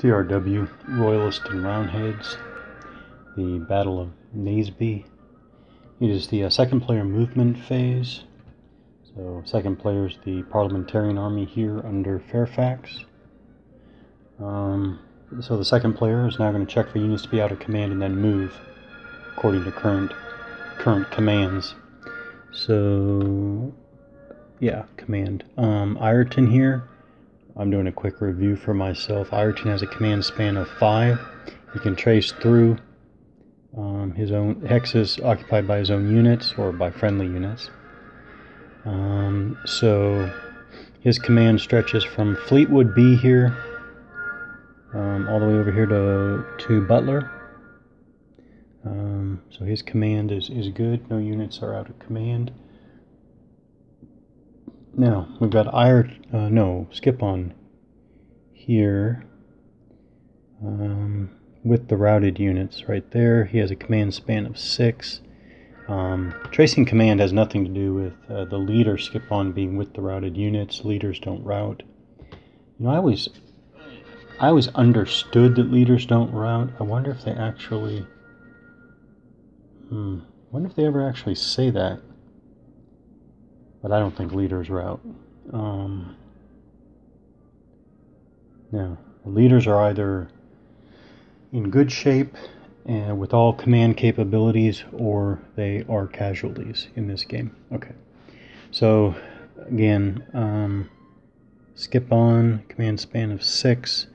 TRW, Royalist and Roundheads, the Battle of Naseby. It is the second player movement phase. So second player is the Parliamentarian Army here under Fairfax. So the second player is now going to check for units to be out of command and then move according to current commands. So yeah, command. Ireton here, I'm doing a quick review for myself. Ireton has a command span of 5. He can trace through his own hexes occupied by his own units or by friendly units. So his command stretches from Fleetwood B here all the way over here to Butler. So his command is good. No units are out of command. Now we've got skip on here with the routed units right there. He has a command span of 6. Tracing command has nothing to do with the leader skip on being with the routed units. Leaders don't route. You know, I always understood that leaders don't route. I wonder if they actually wonder if they ever actually say that. But I don't think leaders route. Now, leaders are either in good shape and with all command capabilities, or they are casualties in this game. Okay, so again, skip on, command span of 6.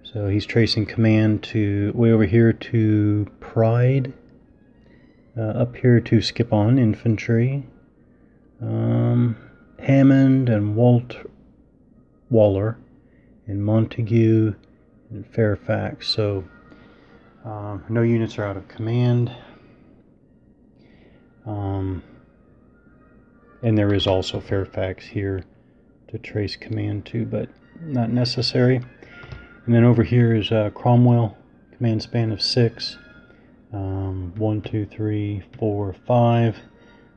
So he's tracing command to way over here to Pride, up here to skip on infantry, Hammond and Waller, and Montague and Fairfax. So no units are out of command. And there is also Fairfax here to trace command to, but not necessary. And then over here is Cromwell, command span of 6. 1, 2, 3, 4, 5.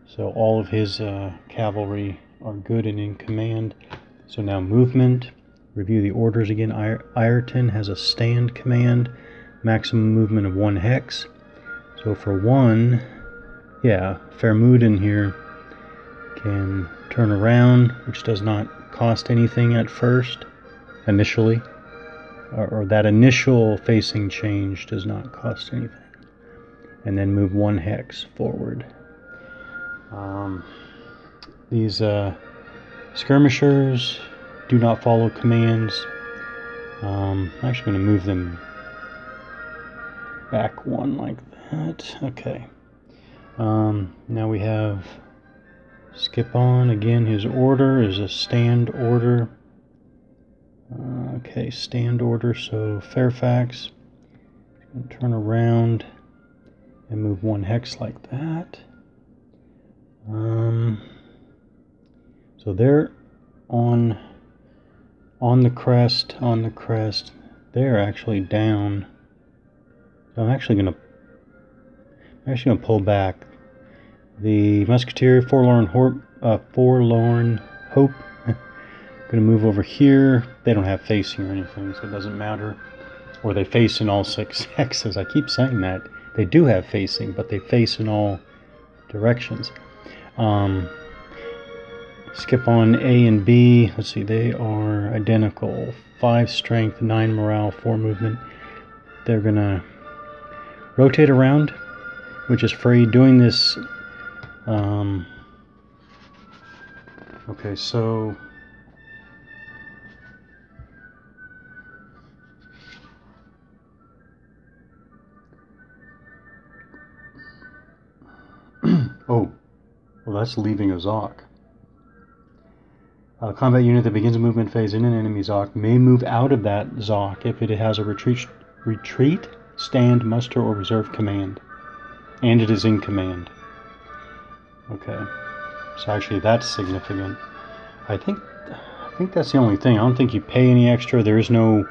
So all of his cavalry are good and in command. So now movement. Review the orders again. Ireton has a stand command, maximum movement of 1 hex. So for 1, yeah, Fairmuden here can turn around, which does not cost anything at first, initially. Or that initial facing change does not cost anything. And then move 1 hex forward. These skirmishers do not follow commands. I'm actually going to move them back 1 like that. Okay. Now we have skip on. Again, his order is a stand order. Okay, stand order. So Fairfax, turn around and move 1 hex like that. So they're on the crest. They're actually down. So I'm actually gonna pull back. The Musketeer, Forlorn Hope. Gonna move over here. They don't have facing or anything, so it doesn't matter. Or they face in all 6 hexes. I keep saying that. They do have facing, but they face in all directions. Skip on A and B. Let's see, they are identical. 5 strength, 9 morale, 4 movement. They're gonna rotate around, which is free. Doing this. Okay, so. Oh, well, that's leaving a Zoc. A combat unit that begins a movement phase in an enemy Zoc may move out of that Zoc if it has a retreat, stand, muster, or reserve command, and it is in command. Okay, so actually that's significant. I think that's the only thing. I don't think you pay any extra. There is no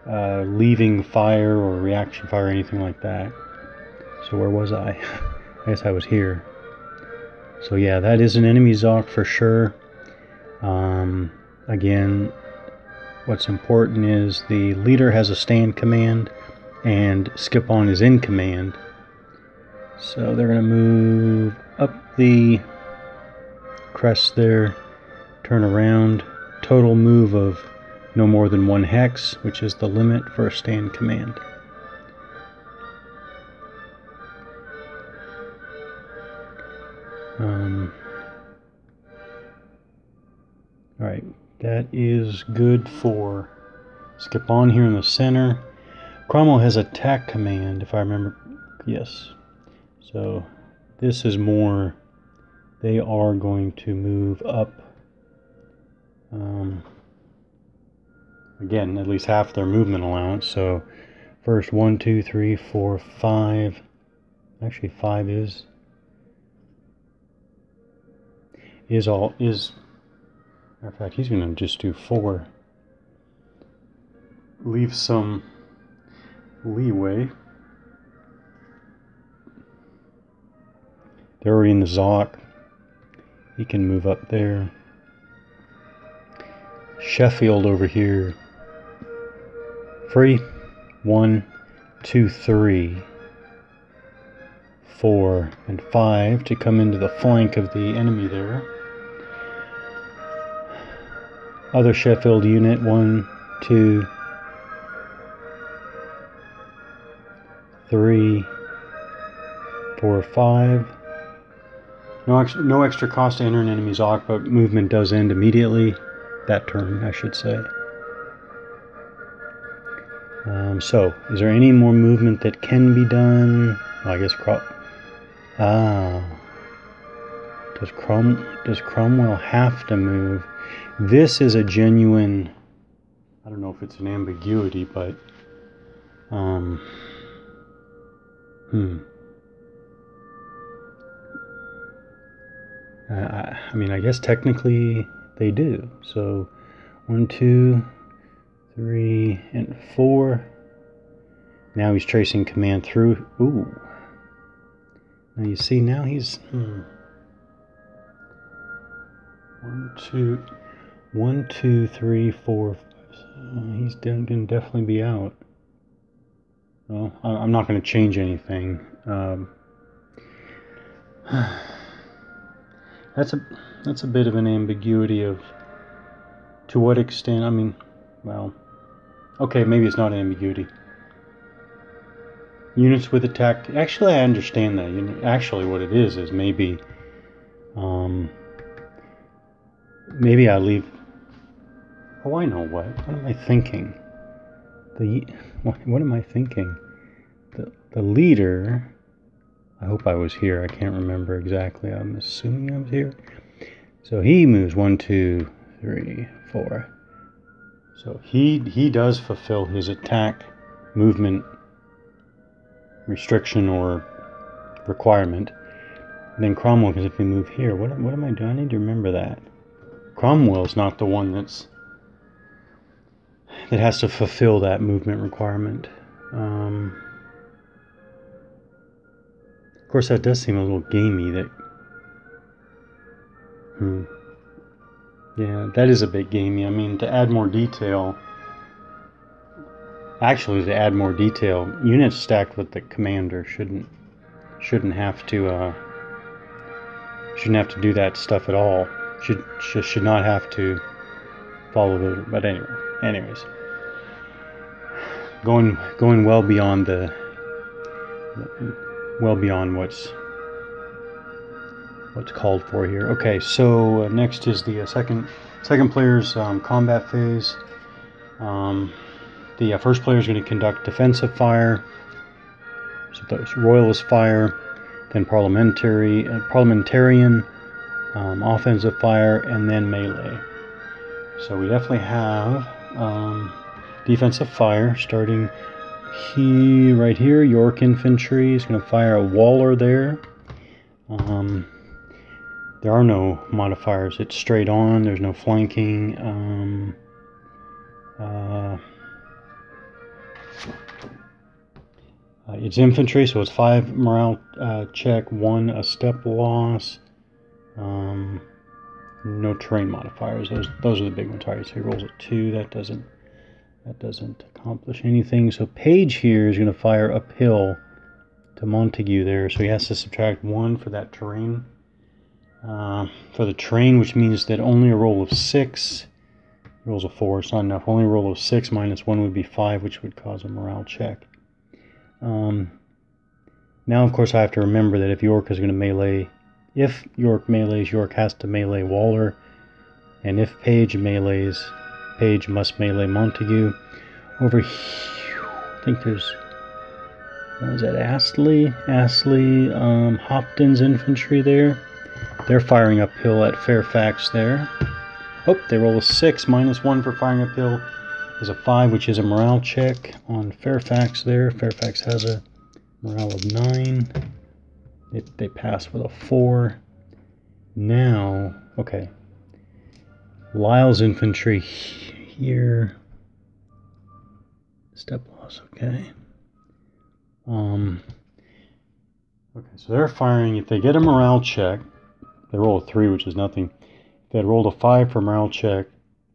leaving fire or reaction fire or anything like that. So where was I? I guess I was here. So yeah, that is an enemy Zoc for sure. Again, what's important is the leader has a stand command and skip on is in command. So they're going to move up the crest there, turn around, total move of no more than 1 hex, which is the limit for a stand command. Alright, that is good for skip on here in the center. Cromwell has attack command, if I remember. Yes. So this is more, they are going to move up. Again, at least half their movement allowance. So first 1, 2, 3, 4, 5. Actually 5 is matter of fact, he's going to just do 4. Leave some leeway. They're already in the Zoc. He can move up there. Sheffield over here. Free. 1, 2, 3, 4, and 5 to come into the flank of the enemy there. Other Sheffield unit, 1, 2, 3, 4, 5. No extra cost to enter an enemy's Zoc, but movement does end immediately. That turn, I should say. So, is there any more movement that can be done? Well, I guess does Cromwell have to move? This is a genuine, I don't know if it's an ambiguity, but I mean, I guess technically they do. So 1, 2, 3, and 4. Now he's tracing command through. Ooh. Now you see, now he's 1, 2, 3, 4, 5. He's going to definitely be out. Well, I'm not going to change anything. That's a bit of an ambiguity of to what extent. I mean, well, okay, maybe it's not an ambiguity. Units with attack. Actually, I understand that. Actually, what it is maybe, maybe I leave. Oh, I know what. What am I thinking? What am I thinking? The leader. I hope I was here. I can't remember exactly. I'm assuming I was here. So he moves 1, 2, 3, 4. So he does fulfill his attack movement restriction or requirement. And then Cromwell, because if we move here, what am I doing? I need to remember that. Cromwell's not the one that has to fulfill that movement requirement. Of course, that does seem a little gamey. Yeah, that is a bit gamey. I mean, to add more detail. Actually, to add more detail, units stacked with the commander shouldn't have to do that stuff at all. Should not have to follow the. But anyways, going well beyond what's called for here. Okay, so next is the second player's combat phase. The first player is going to conduct defensive fire, so that's royalist fire, then parliamentarian, offensive fire, and then melee. So we definitely have defensive fire starting right here. York infantry is going to fire a Waller there. There are no modifiers. It's straight on. There's no flanking. It's infantry, so it's 5 morale check, 1 a step loss. No terrain modifiers. Those are the big ones. Alright, so he rolls a 2. That doesn't That doesn't accomplish anything. So Page here is going to fire uphill to Montague there. So he has to subtract 1 for that terrain. For the terrain, which means that only a roll of 6. Rolls of 4, it's not enough. Only a roll of 6 minus 1 would be 5, which would cause a morale check. Now, of course, I have to remember that if York is going to melee, if York melees, York has to melee Waller. And if Page melees, Page must melee Montague. Over here, I think there's, is that Astley, Hopton's infantry there. They're firing uphill at Fairfax there. Oh, they roll a 6, minus 1 for firing uphill is a 5, which is a morale check on Fairfax there. Fairfax has a morale of 9. They pass with a 4. Now, okay. Lyle's infantry here. Step loss, okay. Okay, so they're firing. If they get a morale check, they roll a 3, which is nothing. If they had rolled a 5 for morale check,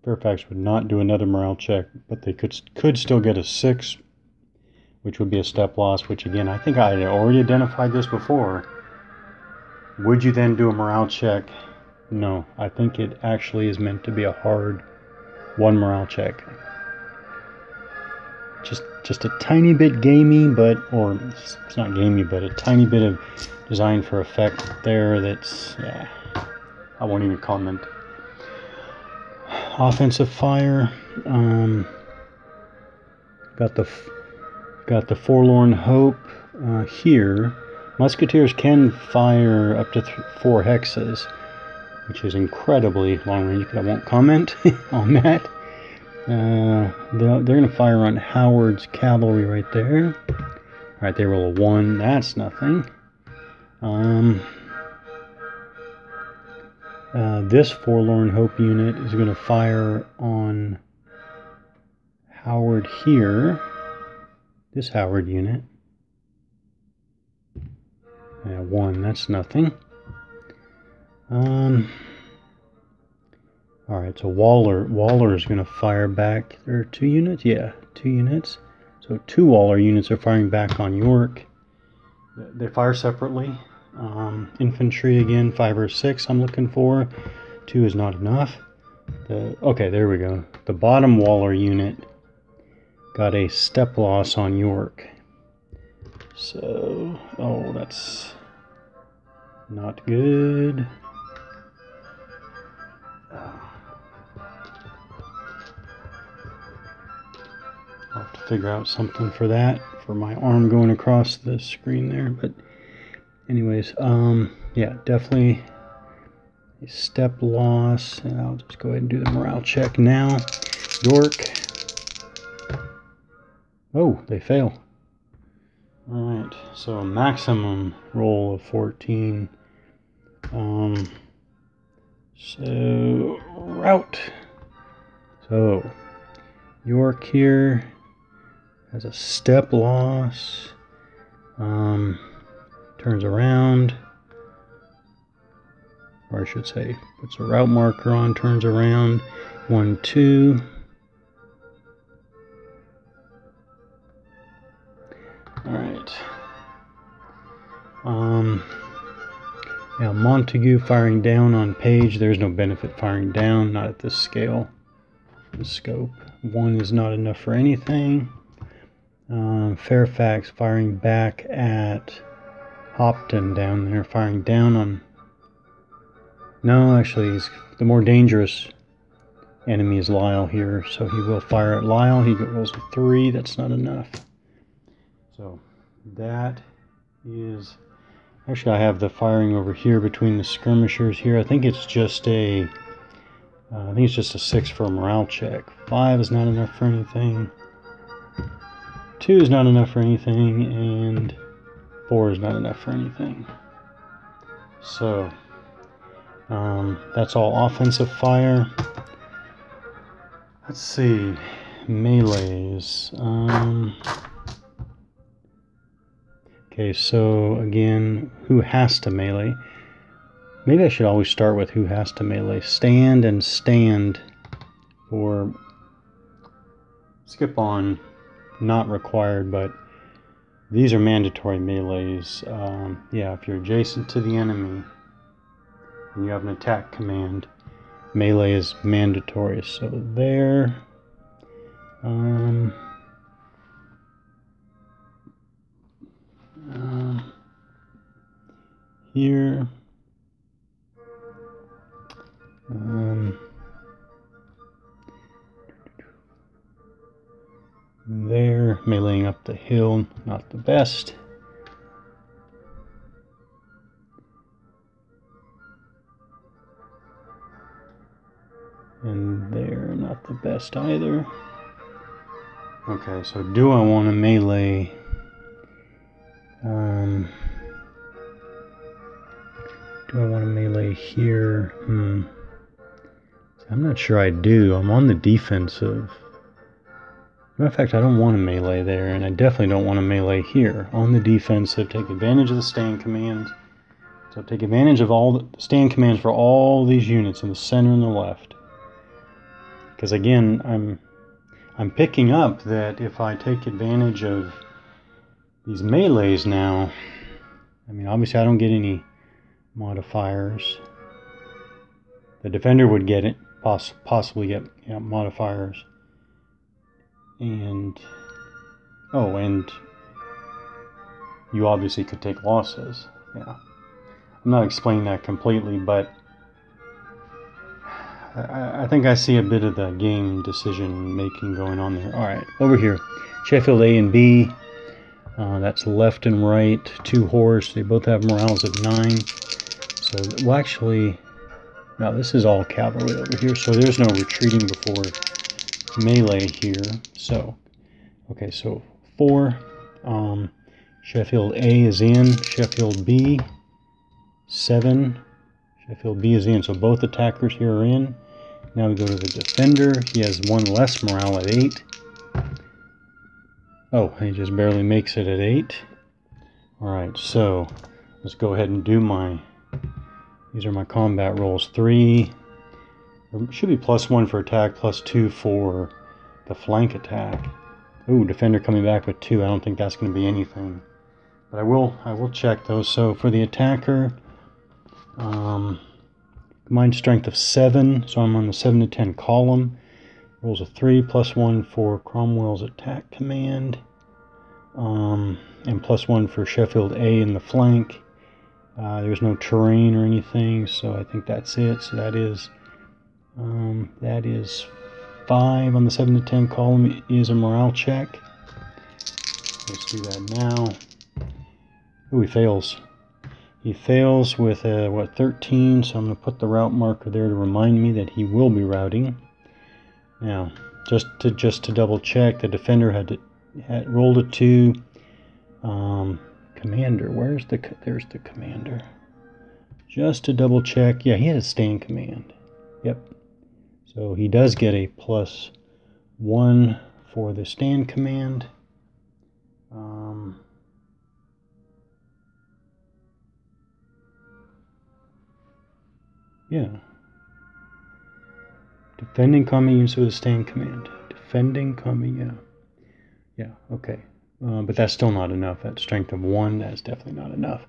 Fairfax would not do another morale check, but they could still get a 6, which would be a step loss, which again, I think I had already identified this before. Would you then do a morale check? No, I think it actually is meant to be a hard 1 morale check. Just a tiny bit gamey, but, or it's not gamey, but a tiny bit of design for effect there that's, yeah, I won't even comment. Offensive fire, got the Forlorn Hope here. Musketeers can fire up to 4 hexes, which is incredibly long range, but I won't comment on that. They're going to fire on Howard's cavalry right there. Alright, they roll a 1. That's nothing. This Forlorn Hope unit is going to fire on Howard here. This Howard unit. 1. That's nothing. Alright, so Waller is going to fire back. There are 2 units? Yeah, 2 units. So 2 Waller units are firing back on York. They fire separately. Infantry again, 5 or 6 I'm looking for. 2 is not enough. Okay, there we go. The bottom Waller unit got a step loss on York. So, oh, that's not good. I'll have to figure out something for that, for my arm going across the screen there. But anyways, yeah, definitely a step loss. And I'll just go ahead and do the morale check now. York. Oh, they fail. Alright, so a maximum roll of 14. So, route. So, York here has a step loss. Turns around. Or I should say, puts a route marker on, turns around. 1, 2. Alright. Now Montague firing down on Page. There's no benefit firing down, not at this scale. The scope. 1 is not enough for anything. Fairfax firing back at Hopton down there, firing down on... No, actually, he's the more dangerous enemy is Lyle here, so he will fire at Lyle. He rolls a 3. That's not enough. So that is... Actually, I have the firing over here between the skirmishers here. I think it's just a... I think it's just a 6 for a morale check. 5 is not enough for anything. 2 is not enough for anything, and 4 is not enough for anything. So, that's all offensive fire. Let's see, melees. Okay, so again, who has to melee? Maybe I should always start with who has to melee. Stand and stand for skip on not required, but these are mandatory melees. Yeah, if you're adjacent to the enemy and you have an attack command, melee is mandatory. So there. Here. There, meleeing up the hill, not the best. And there, not the best either. Okay, so do I want to melee? Do I want to melee here? I'm not sure I do. I'm on the defensive. Matter of fact, I don't want to melee there, and I definitely don't want to melee here. On the defensive, take advantage of the stand commands. So take advantage of all the stand commands for all these units in the center and the left. Because again, I'm picking up that if I take advantage of these melees now, I mean, obviously I don't get any modifiers. The defender would get it, possibly get modifiers. And and you obviously could take losses. Yeah, I'm not explaining that completely, but I think I see a bit of the game decision making going on there. All right, over here, Sheffield A and B. That's left and right, 2 horse. They both have morales of 9. So, well, actually, now this is all cavalry over here, so there's no retreating before melee here. So, okay, so 4. Sheffield A is in. Sheffield B, 7. Sheffield B is in. So both attackers here are in. Now we go to the defender. He has 1 less morale at 8. Oh, he just barely makes it at 8. Alright, so let's go ahead and do these are my combat rolls. 3, should be +1 for attack, +2 for the flank attack. Ooh, defender coming back with 2. I don't think that's going to be anything. But I will check those. So for the attacker, combined strength of 7, so I'm on the 7 to 10 column. Rolls a 3, +1 for Cromwell's attack command, and +1 for Sheffield A in the flank. There's no terrain or anything, so I think that's it. So that is 5 on the 7 to 10 column is a morale check. Let's do that now. Oh, he fails. He fails with a 13, so I'm going to put the route marker there to remind me that he will be routing. Now, just to double check, the defender had rolled a 2. Commander, there's the commander. Just to double check, yeah, he had a stand command. Yep. So he does get a +1 for the stand command. Yeah. Defending combat units with a stand command. Defending combat, yeah. Yeah, okay. But that's still not enough. That strength of 1, that's definitely not enough.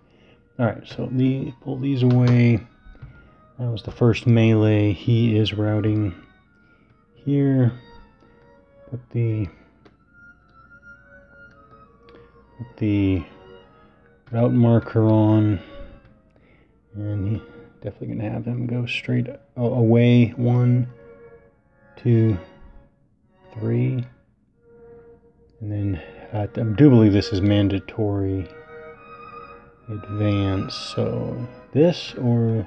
Alright, so pull these away. That was the first melee. He is routing here. Put the route marker on. And he definitely going to have him go straight away. 1, 2, 3. And then I do believe this is mandatory advance. So this or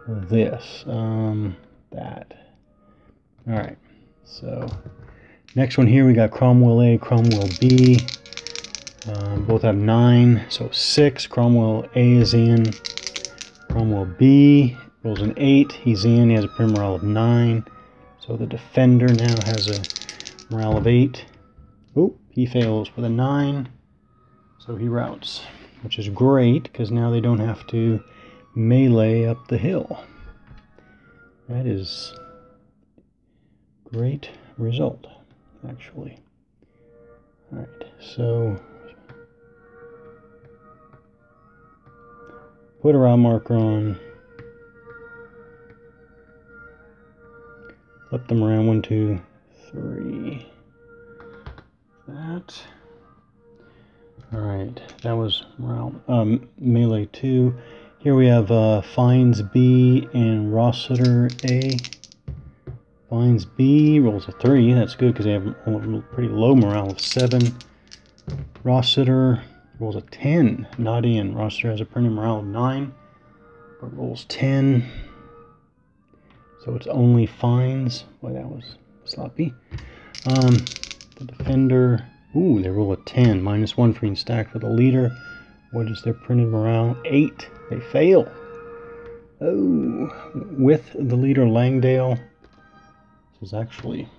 this. That. Alright. So next one here we got Cromwell A, Cromwell B. Both have 9. So 6. Cromwell A is in. Cromwell B rolls an 8. He's in. He has a prim morale of 9. So the defender now has a morale of 8. Oh, he fails with a 9. So he routes, which is great because now they don't have to melee up the hill. That is great result. actually. Alright, so put a route marker on. Flip them around, 1, 2, 3. That. Alright, that was route, melee 2. Here we have Fines B and Rossiter A. Fines B rolls a 3. That's good because they have a pretty low morale of 7. Rossiter rolls a 10. Not in. Rossiter has a pretty morale of 9, but rolls 10. So it's only Fines. Boy, that was sloppy. The defender. Ooh, they roll a 10. -1 for being stacked with a leader. What is their printed morale? 8. They fail. Oh, with the leader Langdale. This is actually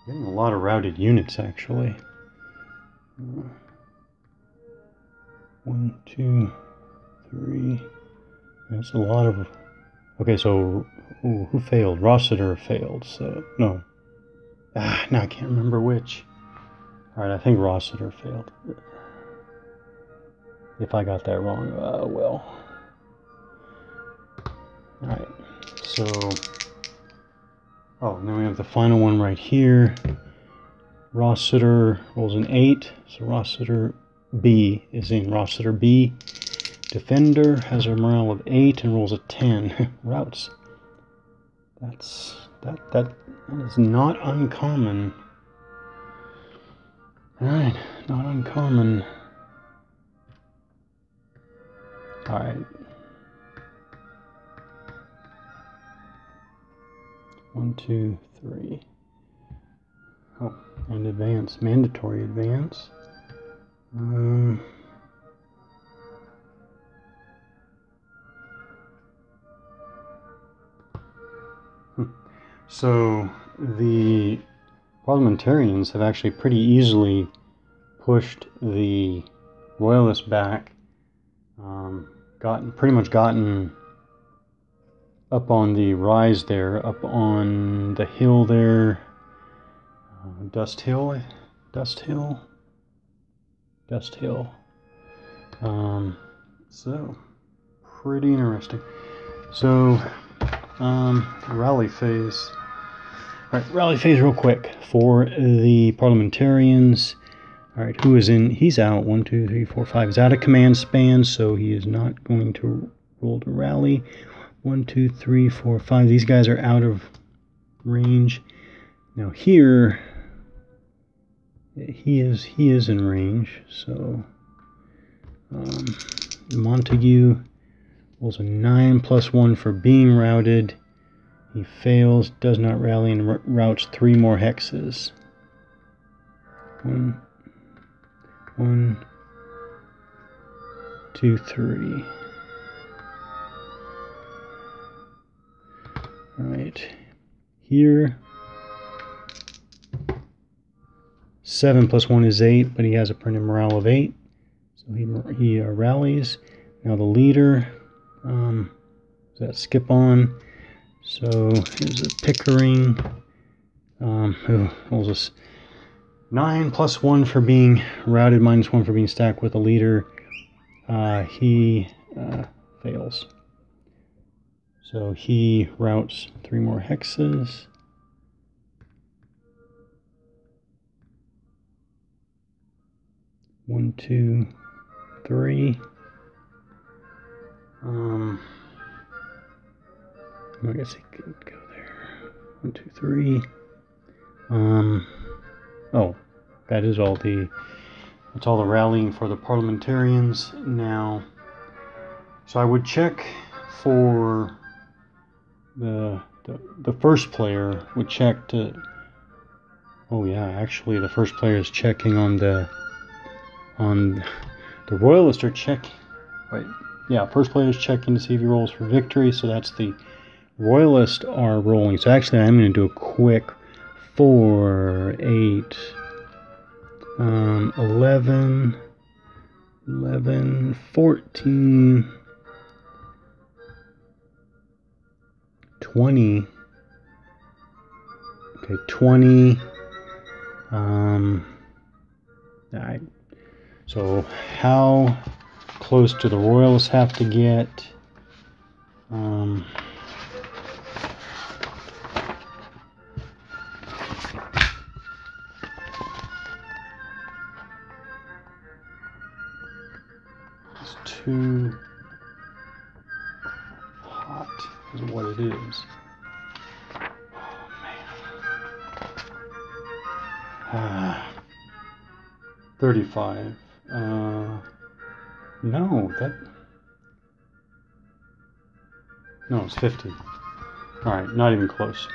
getting a lot of routed units, actually. 1, 2, 3. That's a lot of... Okay, so who failed? Rossiter failed, so... No. Now I can't remember which. Alright, I think Rossiter failed. If I got that wrong, well. Alright, so... Oh, and then we have the final one right here. Rossiter rolls an 8, so Rossiter B is in. Rossiter B. Defender has a morale of 8 and rolls a 10. Routes. That is not uncommon. Alright, not uncommon. Alright. 1, 2, 3. Oh, and advance. Mandatory advance. So the parliamentarians have actually pretty easily pushed the royalists back, pretty much gotten up on the rise there, up on the hill there, Dust Hill. So pretty interesting. So rally phase. All right, rally phase real quick for the parliamentarians. All right, who is in? He's out. 1, 2, 3, 4, 5. He's out of command span, so he is not going to roll to rally. 1, 2, 3, 4, 5. These guys are out of range. Now here, he is in range. So Montague rolls a 9 +1 for being routed. He fails, does not rally, and routes 3 more hexes. 1, 2, 3. Alright. Here, 7 +1 is 8, but he has a printed morale of 8. So he rallies. Now the leader, is that skip on? So here's a Pickering, who rolls us 9 +1 for being routed, -1 for being stacked with a leader. He fails. So he routes 3 more hexes. One, 2, 3. I guess he could go there. 1, 2, 3. Oh, that is all that's all the rallying for the parliamentarians now. So I would check for the first player would check to. Oh yeah, actually the first player is checking on the royalists are checking. Wait, yeah, first player is checking to see if he rolls for victory. So that's the royalists are rolling. So actually, I'm going to do a quick 4, 8, 11, 14, 20. Okay, 20. Alright. So how close do the Royals have to get? It's too hot is what it is. Oh man. 35. No, it's 50. Alright, not even close.